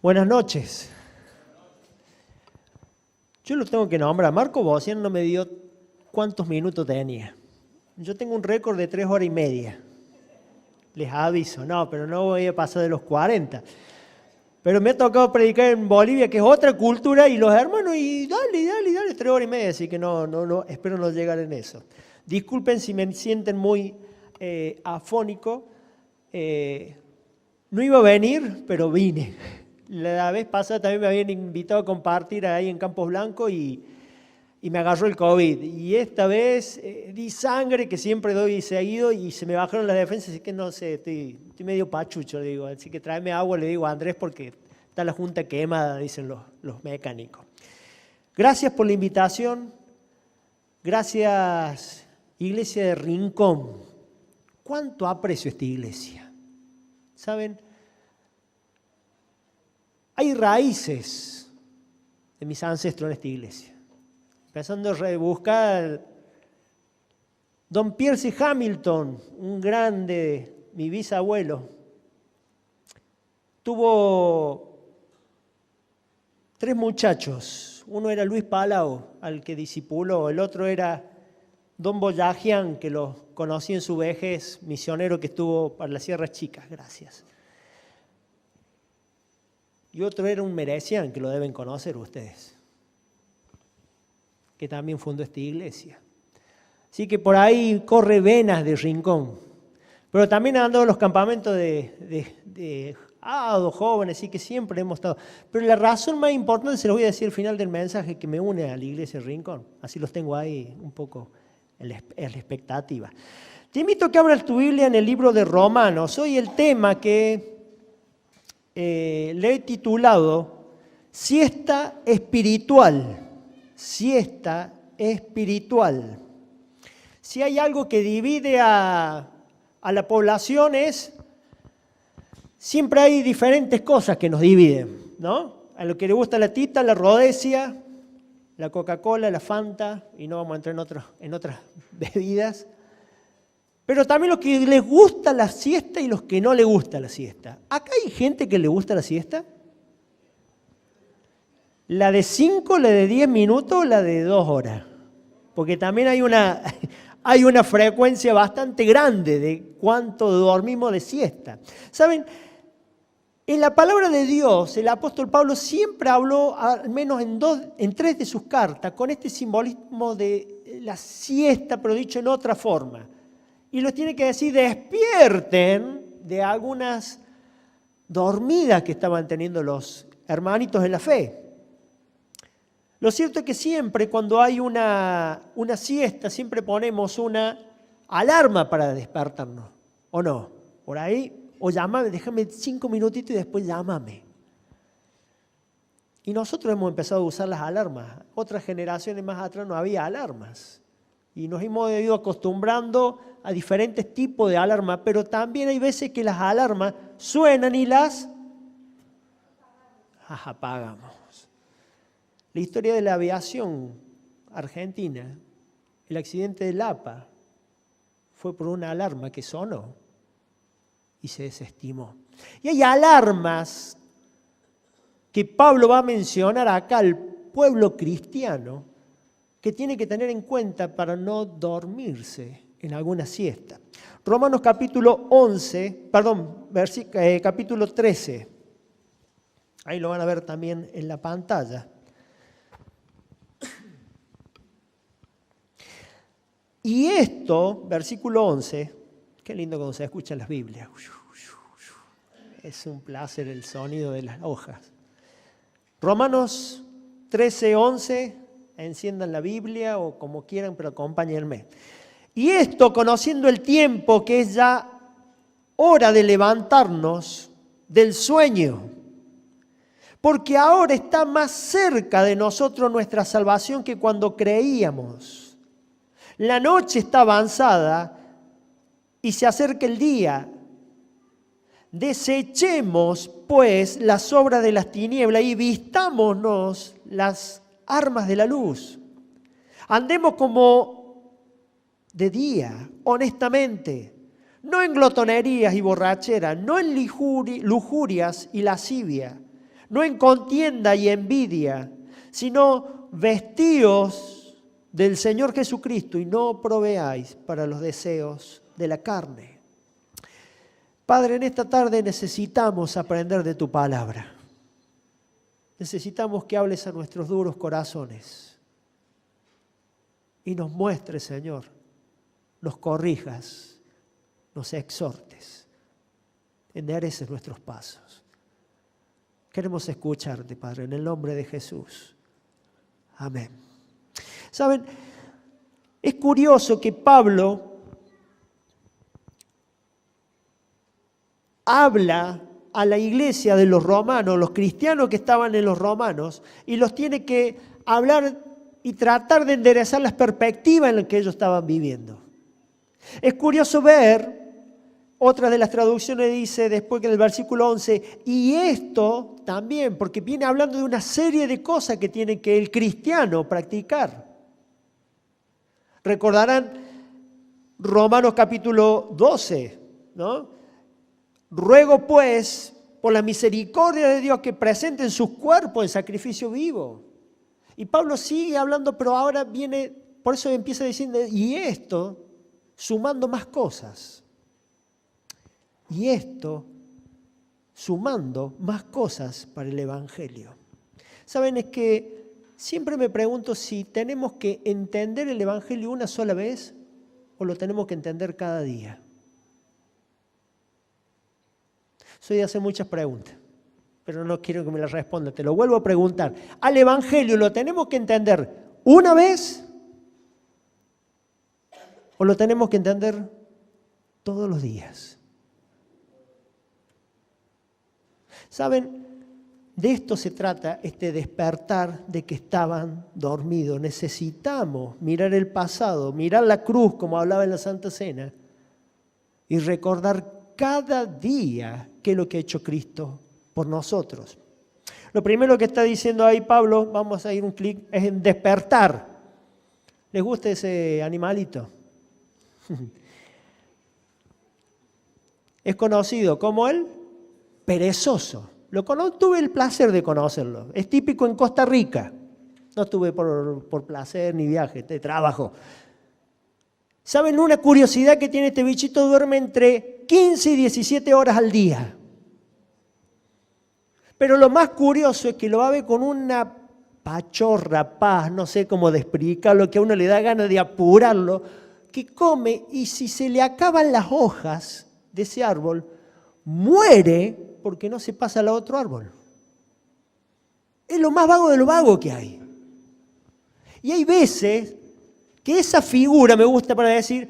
Buenas noches. Yo lo tengo que nombrar. Marco Bocian no me dio cuántos minutos tenía. Yo tengo un récord de 3 horas y media. Les aviso, no, pero no voy a pasar de los 40. Pero me ha tocado predicar en Bolivia, que es otra cultura, y los hermanos, y dale, 3 horas y media, así que no, espero no llegar en eso. Disculpen si me sienten muy afónico. No iba a venir, pero vine. La vez pasada también me habían invitado a compartir ahí en Campos Blancos y me agarró el COVID. Y esta vez di sangre, que siempre doy seguido, y se me bajaron las defensas, así que no sé, estoy medio pachucho, digo. Así que tráeme agua, le digo a Andrés, porque está la junta quemada, dicen los mecánicos. Gracias por la invitación. Gracias, Iglesia de Rincón. ¿Cuánto aprecio esta iglesia? ¿Saben? Hay raíces de mis ancestros en esta iglesia. Empezando a rebuscar Don Percy Hamilton, un grande, mi bisabuelo, tuvo 3 muchachos. Uno era Luis Palau, al que discipuló. El otro era Don Boyajian, que lo conocí en su vejez, misionero que estuvo para las Sierras Chicas. Gracias. Y otro era un Merecian, que lo deben conocer ustedes, que también fundó esta iglesia. Así que por ahí corre venas de Rincón. Pero también han andado en los campamentos de jóvenes, así que siempre hemos estado. Pero la razón más importante se los voy a decir al final del mensaje, que me une a la iglesia de Rincón. Así los tengo ahí un poco en la expectativa. Te invito a que abras tu Biblia en el libro de Romanos. Hoy el tema que le he titulado Siesta Espiritual. Siesta espiritual. Si hay algo que divide a la población siempre hay diferentes cosas que nos dividen, ¿no? A lo que le gusta la tita, la rodesia, la Coca-Cola, la Fanta, y no vamos a entrar en otras bebidas. Pero también los que les gusta la siesta y los que no les gusta la siesta. ¿Acá hay gente que le gusta la siesta? ¿La de 5, la de 10 minutos o la de 2 horas? Porque también hay una frecuencia bastante grande de cuánto dormimos de siesta. ¿Saben? En la palabra de Dios, el apóstol Pablo siempre habló, al menos en 3 de sus cartas, con este simbolismo de la siesta, pero dicho en otra forma. Y los tiene que decir, despierten de algunas dormidas que estaban teniendo los hermanitos en la fe. Lo cierto es que siempre cuando hay una siesta, siempre ponemos una alarma para despertarnos, ¿o no? Por ahí, o llámame, déjame 5 minutitos y después llámame. Y nosotros hemos empezado a usar las alarmas. Otras generaciones más atrás no había alarmas. Y nos hemos ido acostumbrando a diferentes tipos de alarmas, pero también hay veces que las alarmas suenan y las apagamos. La historia de la aviación argentina, el accidente de Lapa, fue por una alarma que sonó y se desestimó. Y hay alarmas que Pablo va a mencionar acá al pueblo cristiano que tiene que tener en cuenta para no dormirse en alguna siesta. Romanos capítulo 13. Ahí lo van a ver también en la pantalla. Y esto, versículo 11, qué lindo cuando se escuchan las Biblias. Es un placer el sonido de las hojas. Romanos 13, 11, enciendan la Biblia o como quieran, pero acompáñenme. Y esto, conociendo el tiempo, que es ya hora de levantarnos del sueño, porque ahora está más cerca de nosotros nuestra salvación que cuando creíamos. La noche está avanzada y se acerca el día. Desechemos, pues, las obras de las tinieblas y vistámonos las armas de la luz. Andemos como de día, honestamente, no en glotonerías y borracheras, no en lujurias y lascivia, no en contienda y envidia, sino vestidos del Señor Jesucristo y no proveáis para los deseos de la carne. Padre, en esta tarde necesitamos aprender de tu palabra. Necesitamos que hables a nuestros duros corazones y nos muestres, Señor, nos corrijas, nos exhortes, endereces nuestros pasos. Queremos escucharte, Padre, en el nombre de Jesús. Amén. Saben, es curioso que Pablo habla a la iglesia de los romanos, los cristianos que estaban en los romanos, y los tiene que hablar y tratar de enderezar las perspectivas en las que ellos estaban viviendo. Es curioso ver, otra de las traducciones dice después que en el versículo 11, y esto también, porque viene hablando de una serie de cosas que tiene que el cristiano practicar. Recordarán Romanos capítulo 12, ¿no? Ruego pues, por la misericordia de Dios, que presenten sus cuerpos en sacrificio vivo. Y Pablo sigue hablando, pero ahora viene, por eso empieza diciendo, y esto, sumando más cosas. Y esto, sumando más cosas para el Evangelio. ¿Saben? Es que siempre me pregunto si tenemos que entender el Evangelio una sola vez o lo tenemos que entender cada día. Soy de hacer muchas preguntas, pero no quiero que me las responda. Te lo vuelvo a preguntar. ¿Al Evangelio lo tenemos que entender una vez o lo tenemos que entender todos los días? ¿Saben? De esto se trata, este despertar de que estaban dormidos. Necesitamos mirar el pasado, mirar la cruz, como hablaba en la Santa Cena, y recordar cada día qué es lo que ha hecho Cristo por nosotros. Lo primero que está diciendo ahí Pablo, vamos a ir un clic, es en despertar. ¿Les gusta ese animalito? Es conocido como el perezoso. Tuve el placer de conocerlo. Es típico en Costa Rica. No estuve por placer ni viaje, de trabajo. ¿Saben una curiosidad que tiene este bichito? Duerme entre 15 y 17 horas al día. Pero lo más curioso es que lo va a ver con una pachorra, paz, no sé cómo explicarlo, que a uno le da ganas de apurarlo, que come y si se le acaban las hojas de ese árbol, muere porque no se pasa al otro árbol. Es lo más vago de lo vago que hay. Y hay veces que esa figura me gusta para decir,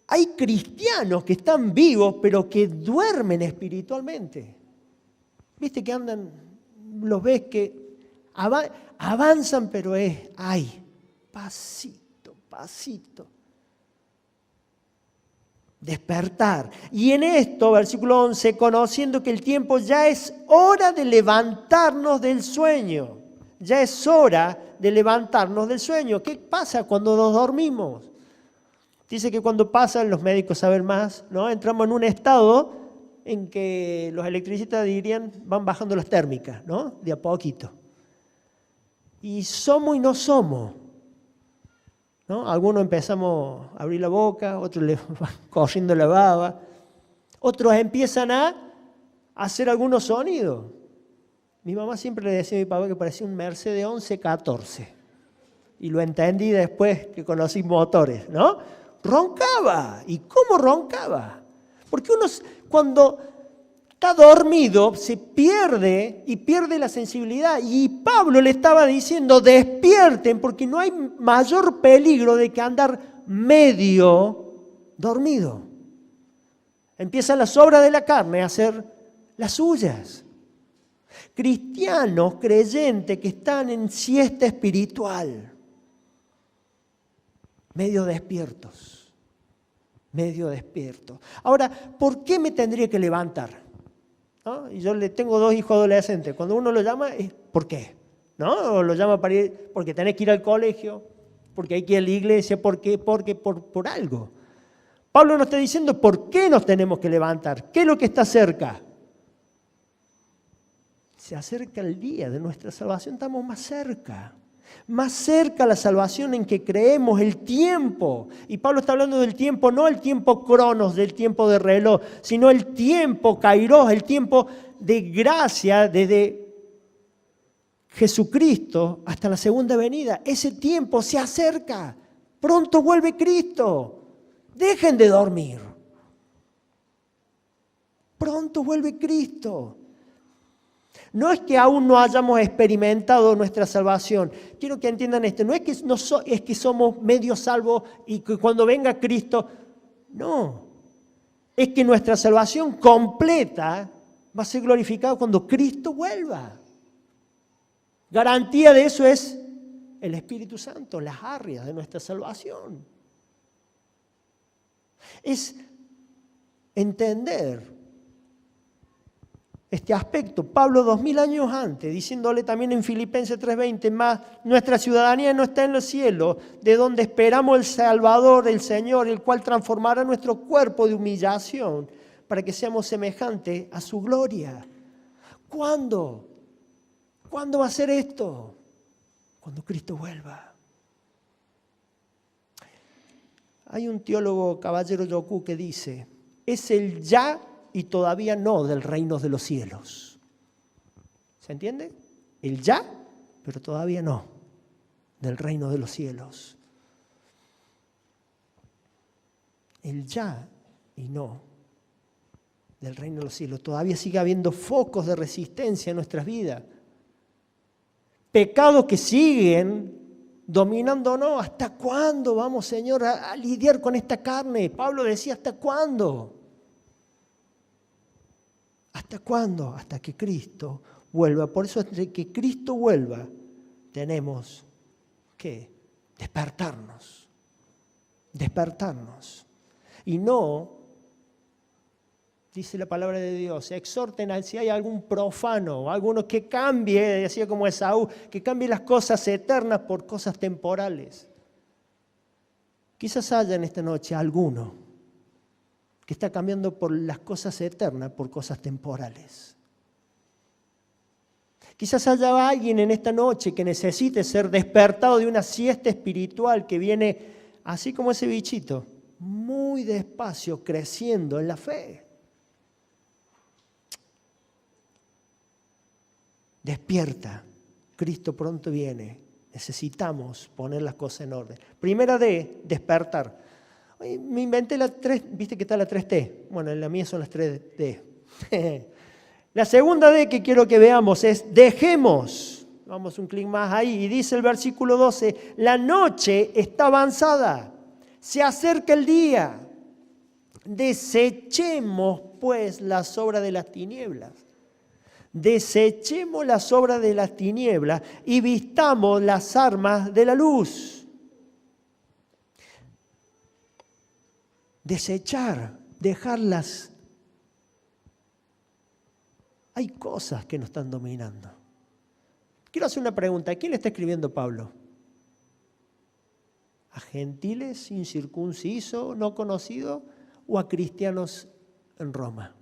hay cristianos que están vivos pero que duermen espiritualmente. Viste que andan, los ves que avanzan pero pasito, pasito. Despertar. Y en esto, versículo 11, conociendo que el tiempo ya es hora de levantarnos del sueño. Ya es hora de levantarnos del sueño. ¿Qué pasa cuando nos dormimos? Dice que cuando pasan, los médicos saben más, ¿no? Entramos en un estado en que los electricistas dirían, van bajando las térmicas, ¿no? De a poquito. Y somos y no somos. ¿No? Algunos empezamos a abrir la boca, otros le van corriendo la baba, otros empiezan a hacer algunos sonidos. Mi mamá siempre le decía a mi papá que parecía un Mercedes 1114. Y lo entendí después que conocí motores, ¿no? Roncaba. ¿Y cómo roncaba? Porque uno cuando está dormido se pierde y pierde la sensibilidad. Y Pablo le estaba diciendo, despierten porque no hay mayor peligro de que andar medio dormido. Empiezan las obras de la carne a hacer las suyas. Cristianos creyentes que están en siesta espiritual, medio despiertos, medio despiertos. Ahora, ¿por qué me tendría que levantar? ¿No? Y yo le tengo 2 hijos adolescentes. Cuando uno lo llama, ¿por qué? ¿no? O lo llama para ir porque tenés que ir al colegio, porque hay que ir a la iglesia, por algo. Pablo nos está diciendo por qué nos tenemos que levantar, qué es lo que está cerca. Se acerca el día de nuestra salvación, estamos más cerca a la salvación en que creemos, el tiempo. Y Pablo está hablando del tiempo, no el tiempo cronos, del tiempo de reloj, sino el tiempo kairos, el tiempo de gracia desde Jesucristo hasta la segunda venida. Ese tiempo se acerca, pronto vuelve Cristo. Dejen de dormir. Pronto vuelve Cristo. No es que aún no hayamos experimentado nuestra salvación. Quiero que entiendan esto. No es que somos medio salvos y que cuando venga Cristo. No. Es que nuestra salvación completa va a ser glorificada cuando Cristo vuelva. Garantía de eso es el Espíritu Santo, las arras de nuestra salvación. Es entender este aspecto. Pablo 2000 años antes, diciéndole también en Filipenses 3:20, más nuestra ciudadanía no está en los cielos, de donde esperamos el Salvador, el Señor, el cual transformará nuestro cuerpo de humillación para que seamos semejantes a su gloria. ¿Cuándo? ¿Cuándo va a ser esto? Cuando Cristo vuelva. Hay un teólogo, Caballero Yoku, que dice, es el ya y todavía no del reino de los cielos. ¿Se entiende? El ya, pero todavía no del reino de los cielos. El ya y no del reino de los cielos. Todavía sigue habiendo focos de resistencia en nuestras vidas. Pecados que siguen dominándonos. ¿Hasta cuándo vamos, Señor, a lidiar con esta carne? Pablo decía, ¿hasta cuándo? ¿Hasta cuándo? Hasta que Cristo vuelva. Por eso, hasta que Cristo vuelva, tenemos que despertarnos. Despertarnos. Y no, dice la palabra de Dios, exhorten a si hay algún profano, alguno que cambie, decía como Esaú, que cambie las cosas eternas por cosas temporales. Quizás haya en esta noche alguno que está cambiando por las cosas eternas por cosas temporales. Quizás haya alguien en esta noche que necesite ser despertado de una siesta espiritual que viene así como ese bichito, muy despacio, creciendo en la fe. Despierta, Cristo pronto viene, necesitamos poner las cosas en orden. Primera D, despertar. Ay, me inventé la 3, viste que está la 3T, bueno, en la mía son las 3D. La segunda D que quiero que veamos es dejemos, vamos un clic más ahí, y dice el versículo 12, la noche está avanzada, se acerca el día, desechemos pues las obras de las tinieblas. Desechemos las obras de las tinieblas y vistamos las armas de la luz. Desechar, dejarlas. Hay cosas que nos están dominando. Quiero hacer una pregunta. ¿A quién le está escribiendo Pablo? ¿A gentiles, incircuncisos, no conocidos o a cristianos en Roma?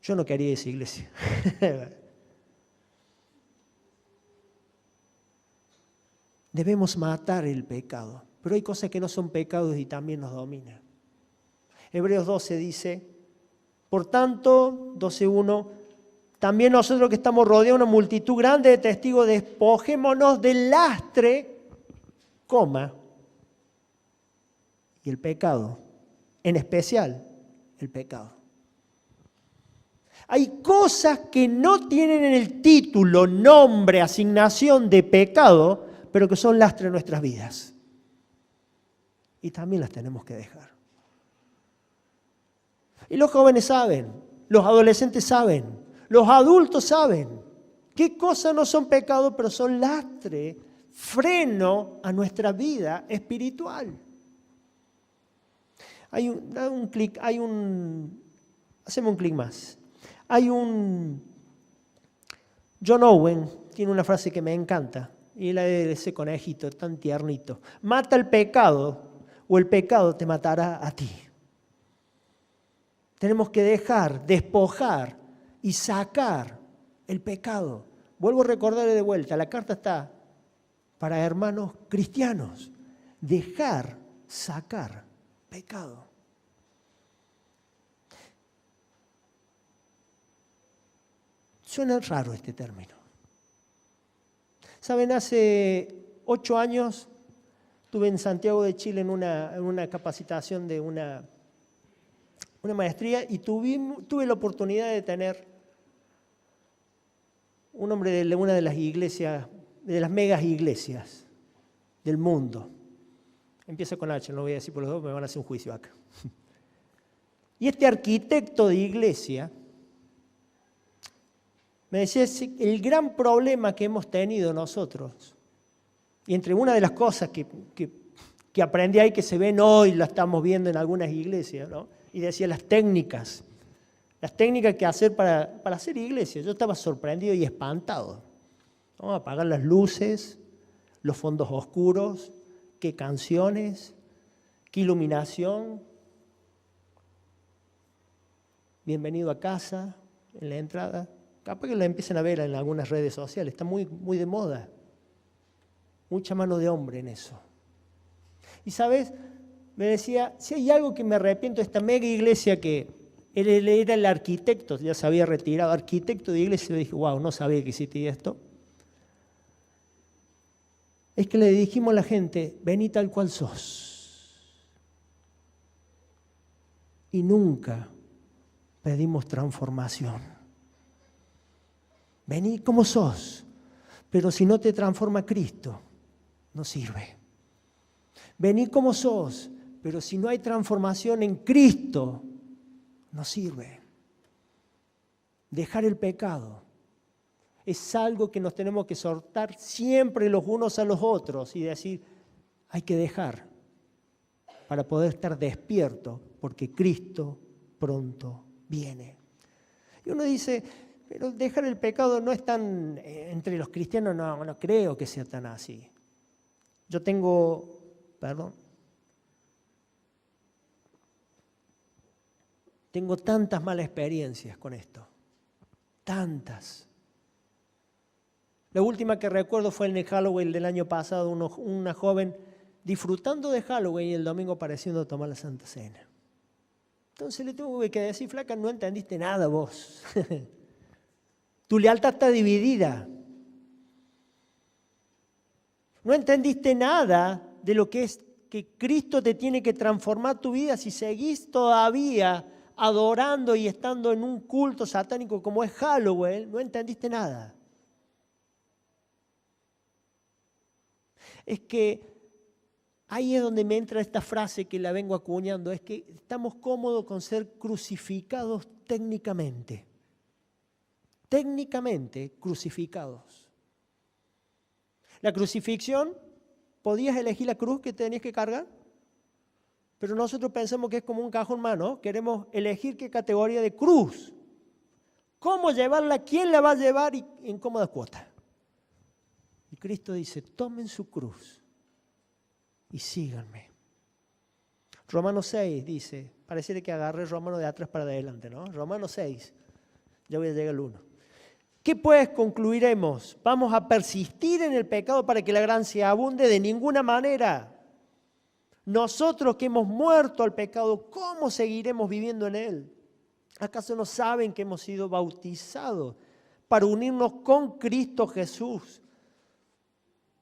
Yo no quería esa iglesia. Debemos matar el pecado, pero hay cosas que no son pecados y también nos dominan. Hebreos 12 dice, por tanto, 12:1, también nosotros que estamos rodeados de una multitud grande de testigos, despojémonos del lastre, y el pecado, en especial el pecado. Hay cosas que no tienen en el título, nombre, asignación de pecado, pero que son lastre en nuestras vidas. Y también las tenemos que dejar. Y los jóvenes saben, los adolescentes saben, los adultos saben qué cosas no son pecado, pero son lastre, freno a nuestra vida espiritual. Hacemos un clic más. Hay un John Owen tiene una frase que me encanta, y la de ese conejito tan tiernito. Mata el pecado o el pecado te matará a ti. Tenemos que dejar, despojar y sacar el pecado. Vuelvo a recordarle de vuelta, la carta está para hermanos cristianos. Dejar, sacar pecado. Suena raro este término. Saben, hace 8 años estuve en Santiago de Chile en una capacitación de una maestría y tuve la oportunidad de tener un hombre de una de las iglesias, de las megas iglesias del mundo. Empieza con H, no lo voy a decir por los dos, me van a hacer un juicio acá. Y este arquitecto de iglesia me decía, el gran problema que hemos tenido nosotros, y entre una de las cosas que aprendí ahí, que se ven hoy, la estamos viendo en algunas iglesias, ¿no? Y decía las técnicas que hacer para hacer iglesia. Yo estaba sorprendido y espantado, ¿no? Apagar las luces, los fondos oscuros, qué canciones, qué iluminación. Bienvenido a casa, en la entrada. Capaz que la empiecen a ver en algunas redes sociales, está muy, muy de moda. Mucha mano de hombre en eso. Y sabes, me decía, si hay algo que me arrepiento de esta mega iglesia que él era el arquitecto, ya se había retirado, arquitecto de iglesia, y dije, wow, no sabía que existía esto. Es que le dijimos a la gente, vení tal cual sos. Y nunca pedimos transformación. Vení como sos, pero si no te transforma Cristo, no sirve. Vení como sos, pero si no hay transformación en Cristo, no sirve. Dejar el pecado es algo que nos tenemos que exhortar siempre los unos a los otros y decir, hay que dejar para poder estar despierto, porque Cristo pronto viene. Y uno dice, pero dejar el pecado no es tan, entre los cristianos no creo que sea tan así. Yo tengo tantas malas experiencias con esto, tantas. La última que recuerdo fue en el Halloween del año pasado, una joven disfrutando de Halloween y el domingo pareciendo tomar la Santa Cena. Entonces le tuve que decir, flaca, no entendiste nada vos. Tu lealtad está dividida. No entendiste nada de lo que es que Cristo te tiene que transformar tu vida si seguís todavía adorando y estando en un culto satánico como es Halloween, no entendiste nada. Es que ahí es donde me entra esta frase que la vengo acuñando, es que estamos cómodos con ser crucificados técnicamente. Técnicamente crucificados. La crucifixión, podías elegir la cruz que tenías que cargar, pero nosotros pensamos que es como un cajón más, ¿no? Queremos elegir qué categoría de cruz. ¿Cómo llevarla? ¿Quién la va a llevar? Y en cómoda cuota. Y Cristo dice, tomen su cruz y síganme. Romanos 6 dice, pareciera que agarré Romanos de atrás para adelante, ¿no? Romanos 6, ya voy a llegar al 1. ¿Qué pues concluiremos? ¿Vamos a persistir en el pecado para que la gracia abunde? De ninguna manera. Nosotros que hemos muerto al pecado, ¿cómo seguiremos viviendo en él? ¿Acaso no saben que hemos sido bautizados para unirnos con Cristo Jesús?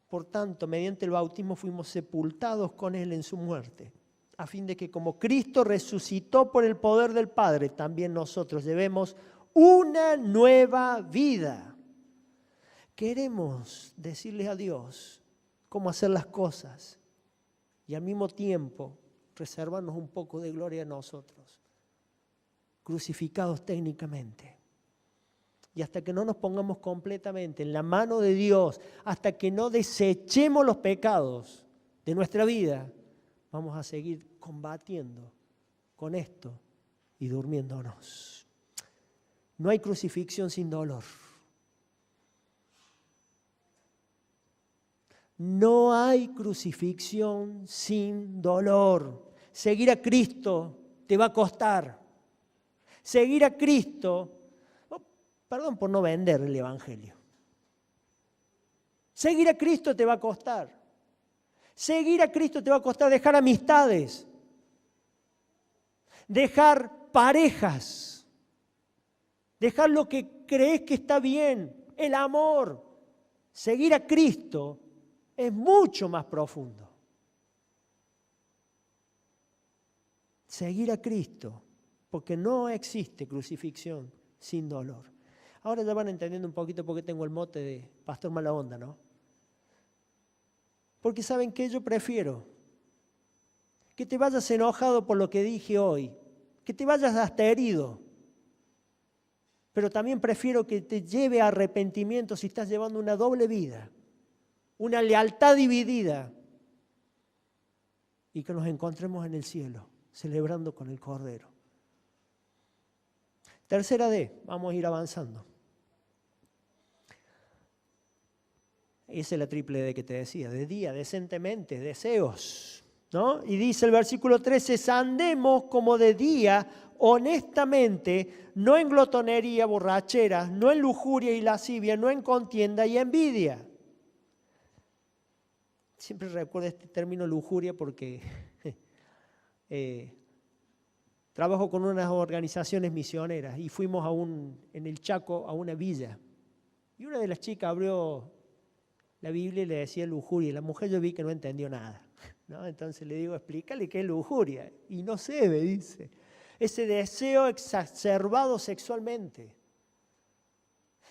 Por tanto, mediante el bautismo fuimos sepultados con él en su muerte, a fin de que como Cristo resucitó por el poder del Padre, también nosotros llevemos una nueva vida. Queremos decirles a Dios cómo hacer las cosas y al mismo tiempo reservarnos un poco de gloria a nosotros, crucificados técnicamente. Y hasta que no nos pongamos completamente en la mano de Dios, hasta que no desechemos los pecados de nuestra vida, vamos a seguir combatiendo con esto y durmiéndonos. No hay crucifixión sin dolor. No hay crucifixión sin dolor. Seguir a Cristo te va a costar. Seguir a Cristo, perdón por no vender el Evangelio. Seguir a Cristo te va a costar. Seguir a Cristo te va a costar dejar amistades, dejar parejas, dejar lo que crees que está bien, el amor. Seguir a Cristo es mucho más profundo. Seguir a Cristo, porque no existe crucifixión sin dolor. Ahora ya van entendiendo un poquito por qué tengo el mote de pastor mala onda, ¿no? Porque ¿saben qué? Yo prefiero que te vayas enojado por lo que dije hoy, que te vayas hasta herido, pero también prefiero que te lleve a arrepentimiento si estás llevando una doble vida, una lealtad dividida, y que nos encontremos en el cielo, celebrando con el Cordero. Tercera D, vamos a ir avanzando. Esa es la triple D que te decía, de día, decentemente, deseos, ¿no? Y dice el versículo 13, andemos como de día, honestamente, no en glotonería, borracheras, no en lujuria y lascivia, no en contienda y envidia. Siempre recuerdo este término lujuria porque trabajo con unas organizaciones misioneras y fuimos en el Chaco a una villa. Y una de las chicas abrió la Biblia y le decía lujuria. Y la mujer yo vi que no entendió nada, ¿no? Entonces le digo, explícale qué es lujuria. Y no sé, me dice. Ese deseo exacerbado sexualmente.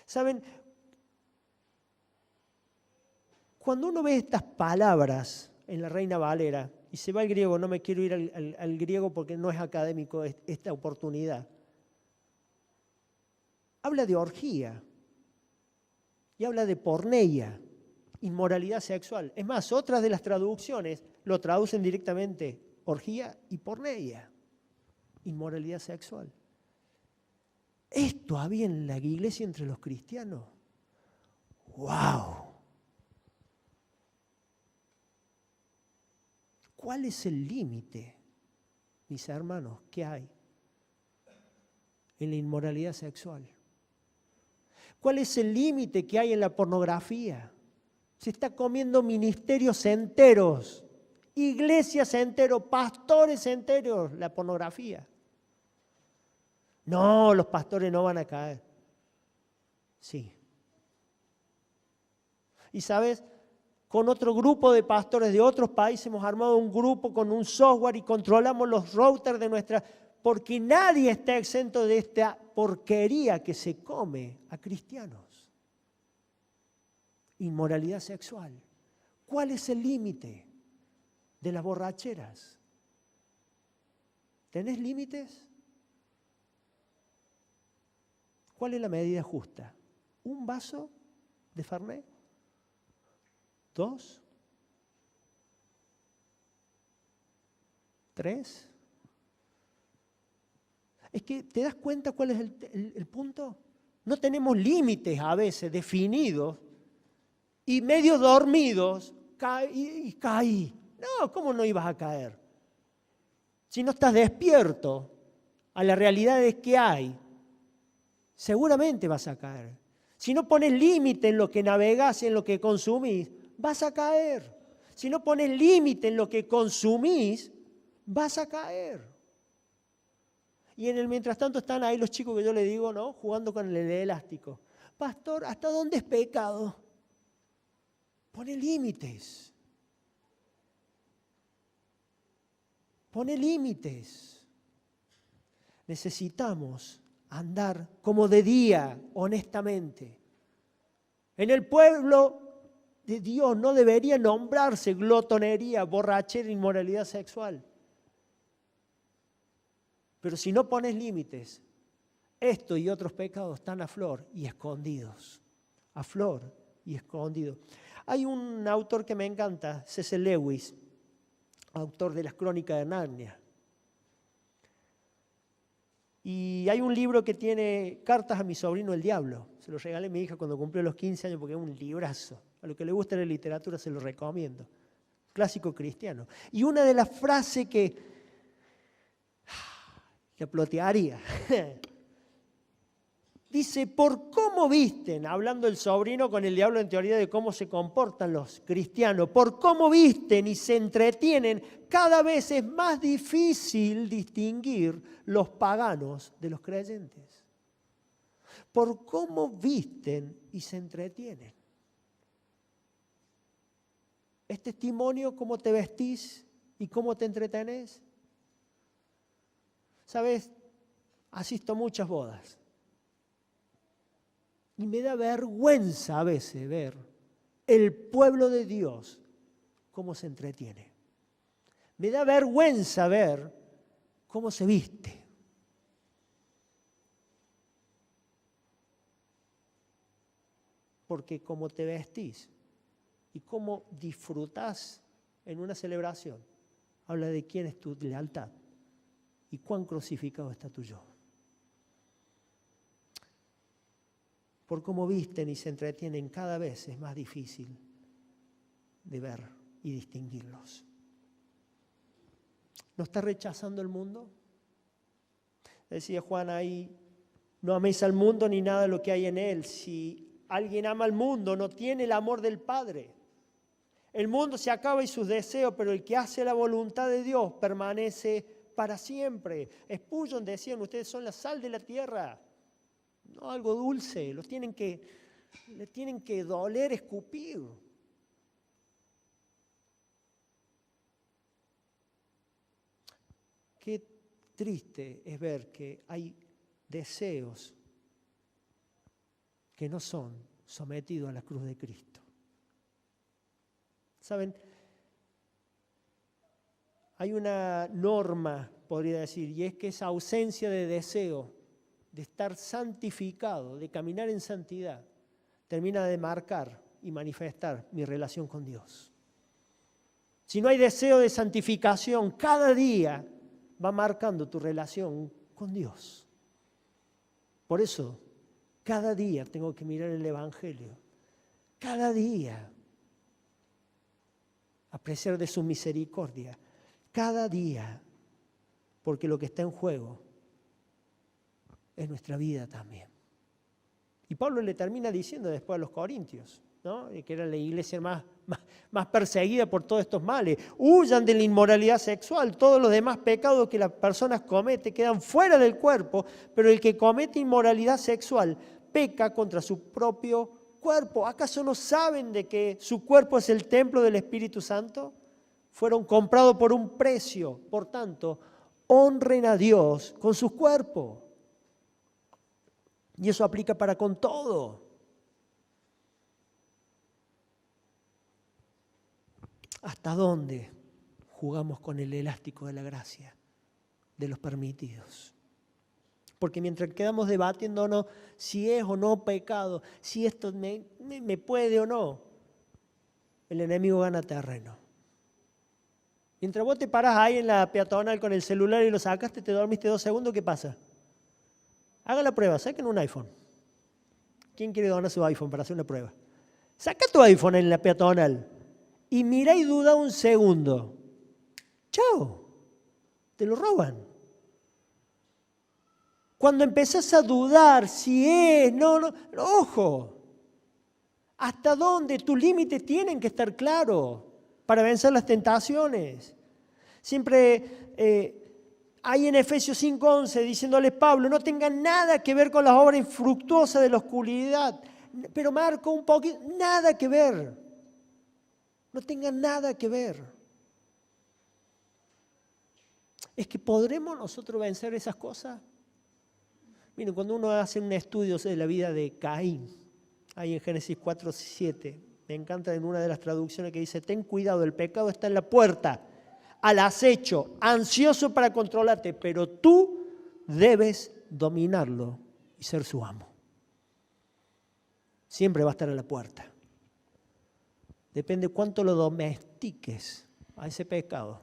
¿Saben? Cuando uno ve estas palabras en la Reina Valera, y se va al griego, no me quiero ir al griego porque no es académico esta oportunidad, habla de orgía y habla de porneia, inmoralidad sexual. Es más, otras de las traducciones lo traducen directamente, orgía y porneia, inmoralidad sexual. ¿Esto había en la iglesia entre los cristianos? ¡Wow! ¿Cuál es el límite, mis hermanos, que hay en la inmoralidad sexual? ¿Cuál es el límite que hay en la pornografía? Se está comiendo ministerios enteros, iglesias enteros, pastores enteros, la pornografía. No, los pastores no van a caer. Sí. Y sabes, con otro grupo de pastores de otros países hemos armado un grupo con un software y controlamos los routers de nuestra... Porque nadie está exento de esta porquería que se come a cristianos. Inmoralidad sexual. ¿Cuál es el límite de las borracheras? ¿Tenés límites? ¿Cuál es la medida justa? ¿Un vaso de Fernet? ¿2? ¿3? Es que, ¿te das cuenta cuál es el punto? No tenemos límites a veces definidos y medio dormidos caí. No, ¿cómo no ibas a caer? Si no estás despierto a las realidades que hay, seguramente vas a caer. Si no pones límite en lo que navegás y en lo que consumís, vas a caer. Si no pones límite en lo que consumís, vas a caer. Y en el mientras tanto están ahí los chicos que yo les digo, ¿no? Jugando con el elástico. Pastor, ¿hasta dónde es pecado? Pone límites. Pone límites. Necesitamos andar como de día, honestamente. En el pueblo de Dios no debería nombrarse glotonería, borrachera, inmoralidad sexual. Pero si no pones límites, esto y otros pecados están a flor y escondidos. A flor y escondidos. Hay un autor que me encanta, C.S. Lewis, autor de las Crónicas de Narnia. Y hay un libro que tiene Cartas a mi sobrino el diablo. Se lo regalé a mi hija cuando cumplió los 15 años porque es un librazo. A lo que le gusta la literatura se lo recomiendo. Clásico cristiano. Y una de las frases que plotearía. Dice, por cómo visten, hablando el sobrino con el diablo en teoría de cómo se comportan los cristianos, por cómo visten y se entretienen, cada vez es más difícil distinguir los paganos de los creyentes. Por cómo visten y se entretienen. ¿Es testimonio cómo te vestís y cómo te entretenés? ¿Sabes? Asisto a muchas bodas. Y me da vergüenza a veces ver el pueblo de Dios cómo se entretiene. Me da vergüenza ver cómo se viste. Porque cómo te vestís y cómo disfrutás en una celebración, habla de quién es tu lealtad y cuán crucificado está tu yo. Por cómo visten y se entretienen, cada vez es más difícil de ver y distinguirlos. ¿No está rechazando el mundo? Decía Juan ahí, no améis al mundo ni nada de lo que hay en él. Si alguien ama al mundo, no tiene el amor del Padre. El mundo se acaba y sus deseos, pero el que hace la voluntad de Dios permanece para siempre. Spurgeon decían, ustedes son la sal de la tierra. No algo dulce, le tienen que doler escupir. Qué triste es ver que hay deseos que no son sometidos a la cruz de Cristo. ¿Saben? Hay una norma, podría decir, y es que esa ausencia de deseo de estar santificado, de caminar en santidad, termina de marcar y manifestar mi relación con Dios. Si no hay deseo de santificación, cada día va marcando tu relación con Dios. Por eso, cada día tengo que mirar el Evangelio. Cada día apreciar de su misericordia. Cada día, porque lo que está en juego es nuestra vida también. Y Pablo le termina diciendo después a los corintios, ¿no? Que era la iglesia más perseguida por todos estos males. Huyan de la inmoralidad sexual. Todos los demás pecados que las personas cometen quedan fuera del cuerpo, pero el que comete inmoralidad sexual peca contra su propio cuerpo. ¿Acaso no saben de que su cuerpo es el templo del Espíritu Santo? Fueron comprados por un precio. Por tanto, honren a Dios con sus cuerpos. Y eso aplica para con todo. ¿Hasta dónde jugamos con el elástico de la gracia, de los permitidos? Porque mientras quedamos debatiéndonos si es o no pecado, si esto me puede o no, el enemigo gana terreno. Mientras vos te parás ahí en la peatonal con el celular y lo sacaste, te dormiste 2 segundos, ¿qué pasa? Haga la prueba, saquen un iPhone. ¿Quién quiere donar su iPhone para hacer una prueba? Saca tu iPhone en la peatonal y mira y duda un segundo. ¡Chao! Te lo roban. Cuando empezás a dudar si es, no, ojo. ¿Hasta dónde? Tus límites tienen que estar claros para vencer las tentaciones. Siempre hay en Efesios 5:11 diciéndole Pablo, no tengan nada que ver con las obras infructuosas de la oscuridad. Pero Marco, un poquito, nada que ver. No tengan nada que ver. ¿Es que podremos nosotros vencer esas cosas? Miren, cuando uno hace un estudio de la vida de Caín, ahí en Génesis 4:7, me encanta en una de las traducciones que dice, ten cuidado, el pecado está en la puerta, al acecho, ansioso para controlarte, pero tú debes dominarlo y ser su amo. Siempre va a estar en la puerta. Depende cuánto lo domestiques a ese pecado,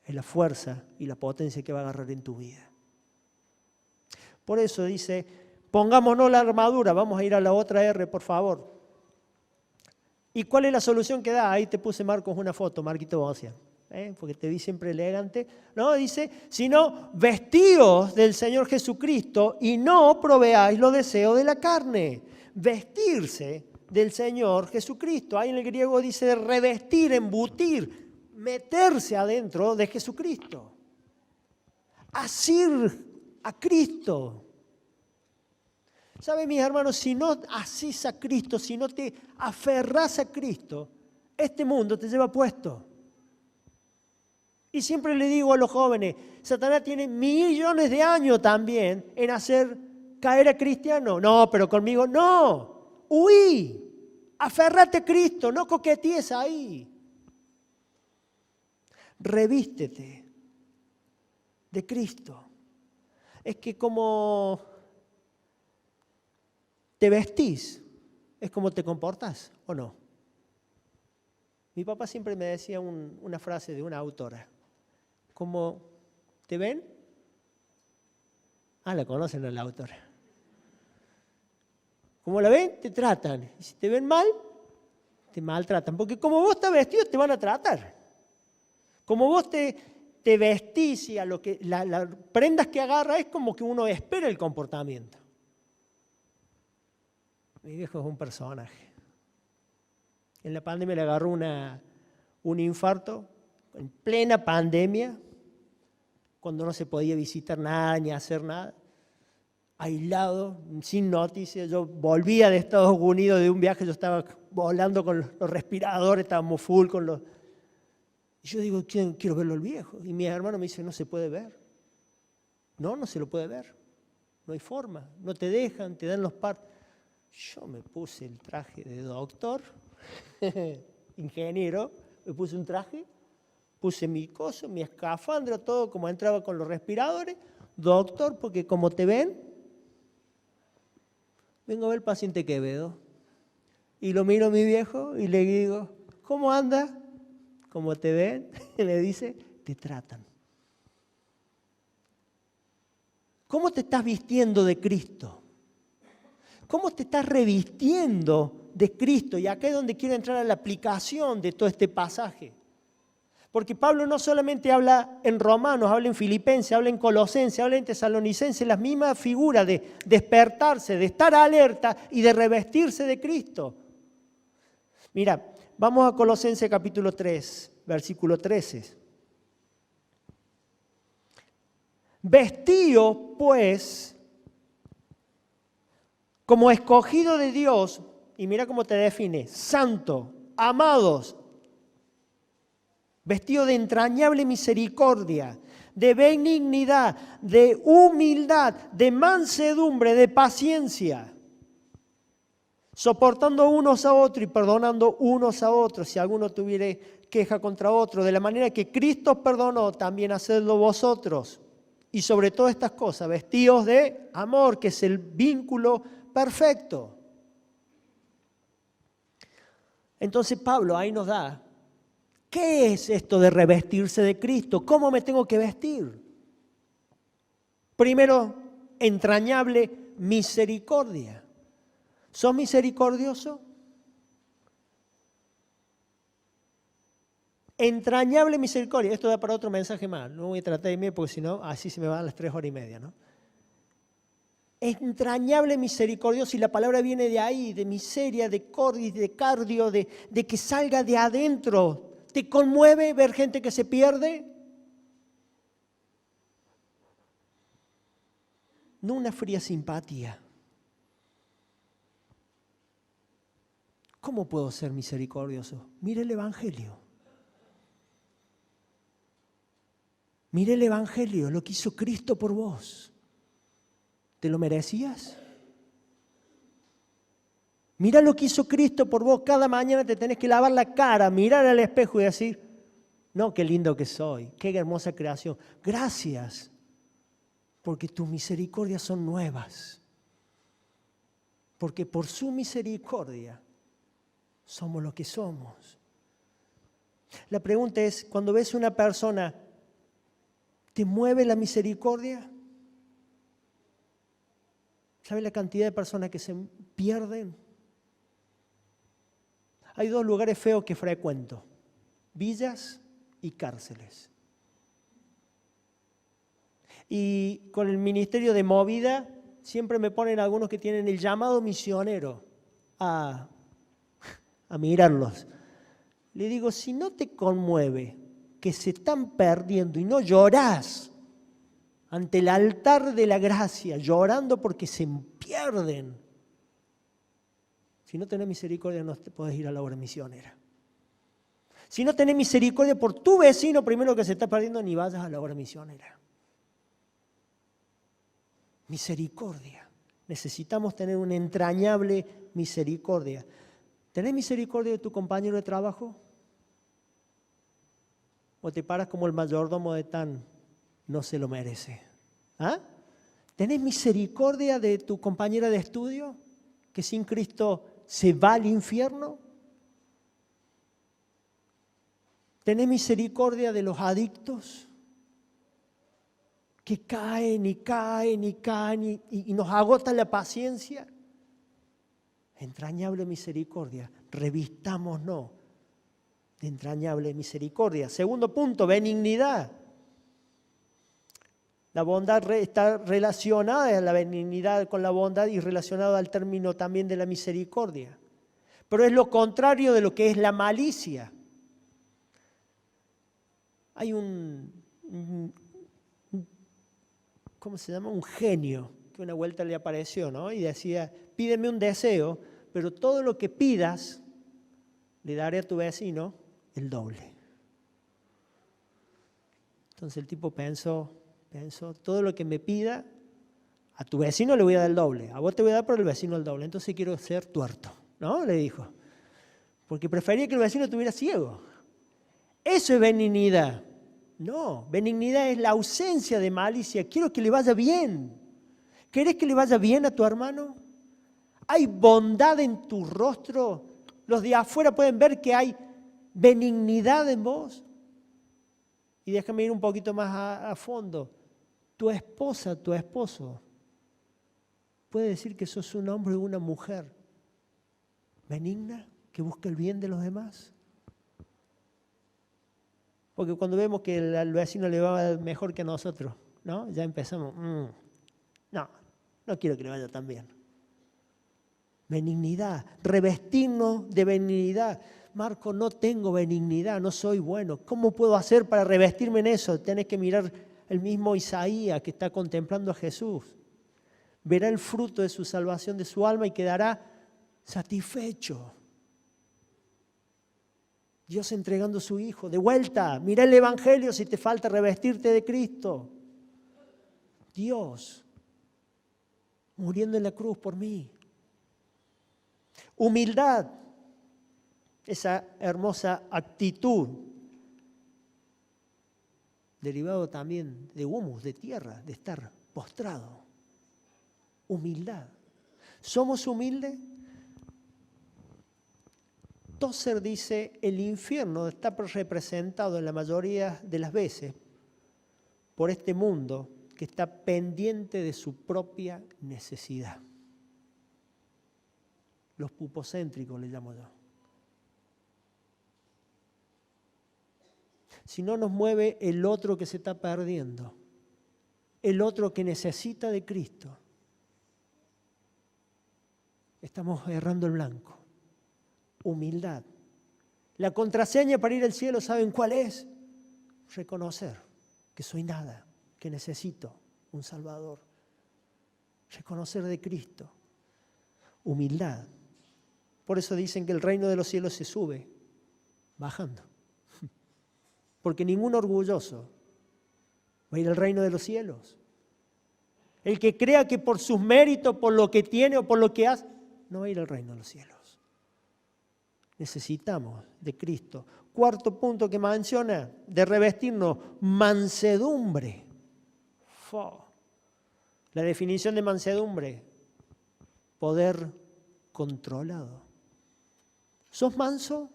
es la fuerza y la potencia que va a agarrar en tu vida. Por eso dice, pongámonos la armadura. Vamos a ir a la otra R, por favor. ¿Y cuál es la solución que da? Ahí te puse, Marcos, una foto, Marquito Bocia, porque te vi siempre elegante. No, dice, sino vestíos del Señor Jesucristo y no proveáis los deseos de la carne. Vestirse del Señor Jesucristo. Ahí en el griego dice revestir, embutir, meterse adentro de Jesucristo. Asir a Cristo. ¿Saben, mis hermanos? Si no asís a Cristo, si no te aferrás a Cristo, este mundo te lleva puesto. Y siempre le digo a los jóvenes, Satanás tiene millones de años también en hacer caer a cristianos. No, pero conmigo no. Huí. Aférrate a Cristo, no coquetees ahí. Revístete de Cristo. Es que como te vestís, es como te comportás, ¿o no? Mi papá siempre me decía una frase de una autora. Como te ven, la conocen a la autora. Como la ven, te tratan. Y si te ven mal, te maltratan. Porque como vos estás vestido, te van a tratar. Como vos te vestís y a lo que las prendas que agarra es como que uno espera el comportamiento. Mi viejo es un personaje. En la pandemia le agarró un infarto, en plena pandemia, cuando no se podía visitar nada ni hacer nada, aislado, sin noticias. Yo volvía de Estados Unidos de un viaje, yo estaba volando con los respiradores, estábamos full con los... Y yo digo, quiero verlo al viejo. Y mi hermano me dice, no se puede ver. No se lo puede ver. No hay forma, no te dejan, te dan los partes. Yo me puse el traje de doctor, ingeniero, me puse un traje, puse mi coso, mi escafandra, todo como entraba con los respiradores, doctor, porque como te ven, vengo a ver el paciente Quevedo. Y lo miro a mi viejo y le digo, ¿cómo anda? Como te ven, le dice, te tratan. ¿Cómo te estás vistiendo de Cristo? ¿Cómo te estás revistiendo de Cristo? Y acá es donde quiero entrar a la aplicación de todo este pasaje. Porque Pablo no solamente habla en Romanos, habla en Filipenses, habla en Colosenses, habla en Tesalonicenses, las mismas figuras de despertarse, de estar alerta y de revestirse de Cristo. Mira, vamos a Colosenses capítulo 3, versículo 13. Vestíos, pues, como escogido de Dios, y mira cómo te define, santo, amados, vestido de entrañable misericordia, de benignidad, de humildad, de mansedumbre, de paciencia, soportando unos a otros y perdonando unos a otros, si alguno tuviere queja contra otro, de la manera que Cristo os perdonó, también hacedlo vosotros. Y sobre todas estas cosas, vestidos de amor, que es el vínculo perfecto. Entonces Pablo ahí nos da, ¿qué es esto de revestirse de Cristo? ¿Cómo me tengo que vestir? Primero, entrañable misericordia. ¿Sos misericordioso? Entrañable misericordia. Esto da para otro mensaje más. No voy a tratar de irme porque si no, así se me van las 3 horas y media, ¿no? Entrañable misericordioso, y la palabra viene de ahí, de miseria, de cordis, de cardio, de que salga de adentro. ¿Te conmueve ver gente que se pierde? No una fría simpatía. ¿Cómo puedo ser misericordioso? Mire el Evangelio. Mire el Evangelio, lo que hizo Cristo por vos. ¿Te lo merecías? Mira lo que hizo Cristo por vos. Cada mañana te tenés que lavar la cara, mirar al espejo y decir, no, qué lindo que soy, qué hermosa creación. Gracias, porque tus misericordias son nuevas. Porque por su misericordia somos lo que somos. La pregunta es, cuando ves una persona, ¿te mueve la misericordia? ¿Sabe la cantidad de personas que se pierden? Hay 2 lugares feos que frecuento: villas y cárceles. Y con el ministerio de Movida siempre me ponen algunos que tienen el llamado misionero a mirarlos. Le digo, si no te conmueve que se están perdiendo y no llorás ante el altar de la gracia, llorando porque se pierden, si no tenés misericordia no te podés ir a la obra misionera. Si no tenés misericordia por tu vecino primero que se está perdiendo, ni vayas a la obra misionera. Misericordia. Necesitamos tener una entrañable misericordia. ¿Tenés misericordia de tu compañero de trabajo? ¿O te paras como el mayordomo de Tan? No se lo merece. ¿Ah? ¿Tenés misericordia de tu compañera de estudio que sin Cristo se va al infierno? ¿Tenés misericordia de los adictos que caen y caen y caen y nos agotan la paciencia? Entrañable misericordia, revistámonos de entrañable misericordia. Segundo punto, benignidad. La bondad está relacionada, la benignidad con la bondad y relacionada al término también de la misericordia. Pero es lo contrario de lo que es la malicia. Hay ¿cómo se llama? Un genio que una vuelta le apareció, ¿no? Y decía, pídeme un deseo, pero todo lo que pidas le daré a tu vecino el doble. Entonces el tipo pensó, todo lo que me pida, a tu vecino le voy a dar el doble, a vos te voy a dar por el vecino el doble, entonces quiero ser tuerto, ¿no? Le dijo, porque prefería que el vecino estuviera ciego. Eso es benignidad. No, benignidad es la ausencia de malicia, quiero que le vaya bien. ¿Querés que le vaya bien a tu hermano? ¿Hay bondad en tu rostro? Los de afuera pueden ver que hay benignidad en vos. Y déjame ir un poquito más a fondo. Tu esposa, tu esposo, puede decir que sos un hombre o una mujer benigna, que busca el bien de los demás. Porque cuando vemos que al vecino le va mejor que a nosotros, ¿no? Ya empezamos, no quiero que le vaya tan bien. Benignidad, revestirnos de benignidad. Marco, no tengo benignidad, no soy bueno. ¿Cómo puedo hacer para revestirme en eso? Tenés que mirar el mismo Isaías que está contemplando a Jesús. Verá el fruto de su salvación de su alma y quedará satisfecho. Dios entregando a su Hijo. De vuelta, mira el Evangelio si te falta revestirte de Cristo. Dios muriendo en la cruz por mí. Humildad, esa hermosa actitud, derivado también de humus, de tierra, de estar postrado. Humildad. ¿Somos humildes? Tozer dice, el infierno está representado en la mayoría de las veces por este mundo que está pendiente de su propia necesidad. Los pupocéntricos le llamo yo. Si no nos mueve el otro que se está perdiendo, el otro que necesita de Cristo, estamos errando el blanco. Humildad. La contraseña para ir al cielo, ¿saben cuál es? Reconocer que soy nada, que necesito un Salvador. Reconocer de Cristo. Humildad. Por eso dicen que el reino de los cielos se sube bajando. Porque ningún orgulloso va a ir al reino de los cielos. El que crea que por sus méritos, por lo que tiene o por lo que hace, no va a ir al reino de los cielos. Necesitamos de Cristo. Cuarto punto que menciona, de revestirnos, mansedumbre. La definición de mansedumbre, poder controlado. ¿Sos manso?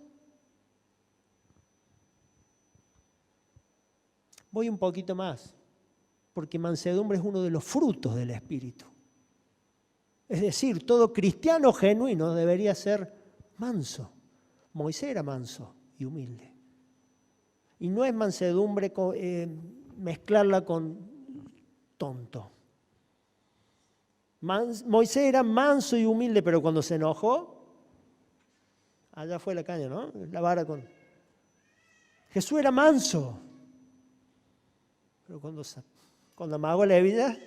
Voy un poquito más, porque mansedumbre es uno de los frutos del Espíritu. Es decir, todo cristiano genuino debería ser manso. Moisés era manso y humilde. Y no es mansedumbre mezclarla con tonto. Moisés era manso y humilde, pero cuando se enojó, allá fue la caña, ¿no? La vara con... Jesús era manso. Pero cuando amagó la vida,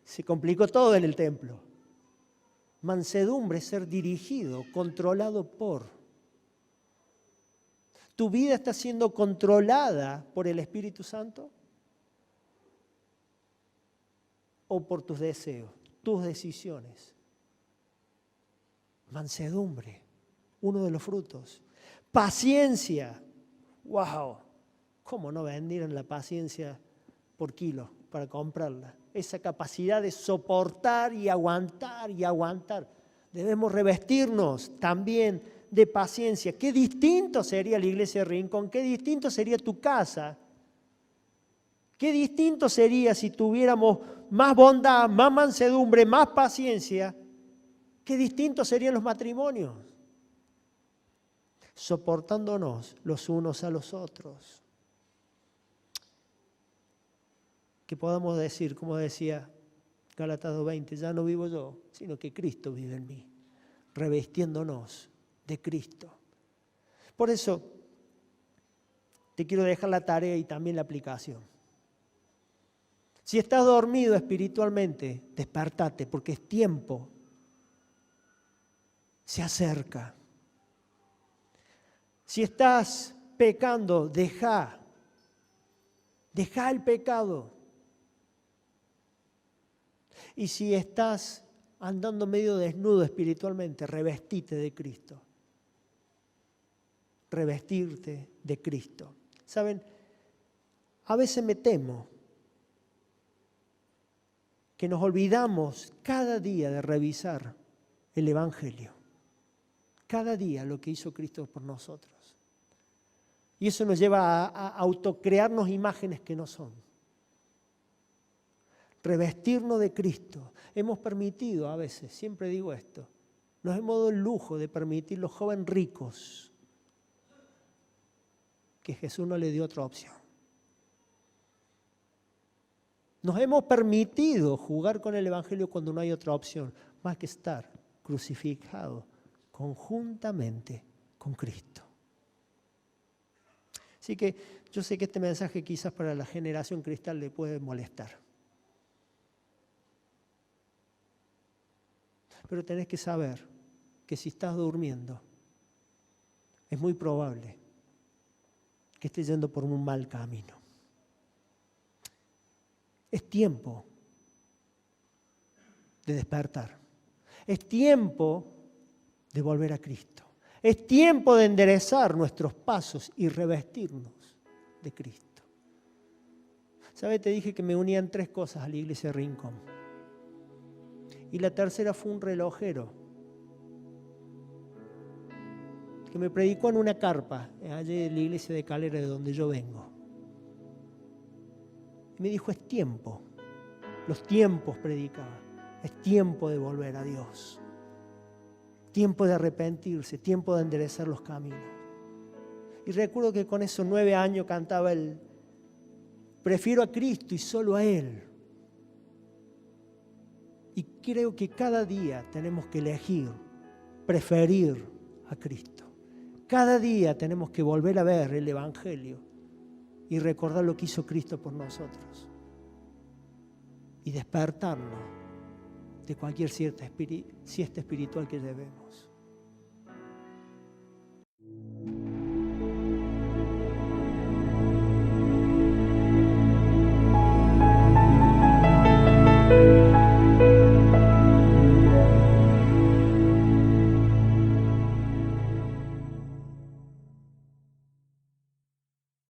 se complicó todo en el templo. Mansedumbre es ser dirigido, controlado por. ¿Tu vida está siendo controlada por el Espíritu Santo? ¿O por tus deseos, tus decisiones? Mansedumbre, uno de los frutos. Paciencia. ¡Wow! ¿Cómo no vendieron la paciencia por kilo para comprarla? Esa capacidad de soportar y aguantar y aguantar. Debemos revestirnos también de paciencia. Qué distinto sería la iglesia de Rincón, qué distinto sería tu casa, qué distinto sería si tuviéramos más bondad, más mansedumbre, más paciencia, qué distintos serían los matrimonios, soportándonos los unos a los otros. Que podamos decir, como decía Gálatas 2:20, ya no vivo yo, sino que Cristo vive en mí, revestiéndonos de Cristo. Por eso, te quiero dejar la tarea y también la aplicación. Si estás dormido espiritualmente, despertate, porque es tiempo. Se acerca. Si estás pecando, deja el pecado. Y si estás andando medio desnudo espiritualmente, revestite de Cristo. Revestirte de Cristo. ¿Saben? A veces me temo que nos olvidamos cada día de revisar el Evangelio. Cada día lo que hizo Cristo por nosotros. Y eso nos lleva a autocrearnos imágenes que no son. Revestirnos de Cristo. Hemos permitido a veces, siempre digo esto, nos hemos dado el lujo de permitir los jóvenes ricos que Jesús no le dio otra opción. Nos hemos permitido jugar con el Evangelio cuando no hay otra opción, más que estar crucificado conjuntamente con Cristo. Así que yo sé que este mensaje quizás para la generación cristal le puede molestar. Pero tenés que saber que si estás durmiendo, es muy probable que estés yendo por un mal camino. Es tiempo de despertar. Es tiempo de volver a Cristo. Es tiempo de enderezar nuestros pasos y revestirnos de Cristo. ¿Sabes? Te dije que me unían 3 cosas a la iglesia de Rincón. Y la tercera fue un relojero que me predicó en una carpa, allí en la iglesia de Calera, de donde yo vengo. Y me dijo, es tiempo, los tiempos predicaba, es tiempo de volver a Dios, tiempo de arrepentirse, tiempo de enderezar los caminos. Y recuerdo que con esos 9 años cantaba el prefiero a Cristo y solo a Él. Y creo que cada día tenemos que elegir, preferir a Cristo. Cada día tenemos que volver a ver el Evangelio y recordar lo que hizo Cristo por nosotros. Y despertarnos de cualquier siesta espiritual que llevemos.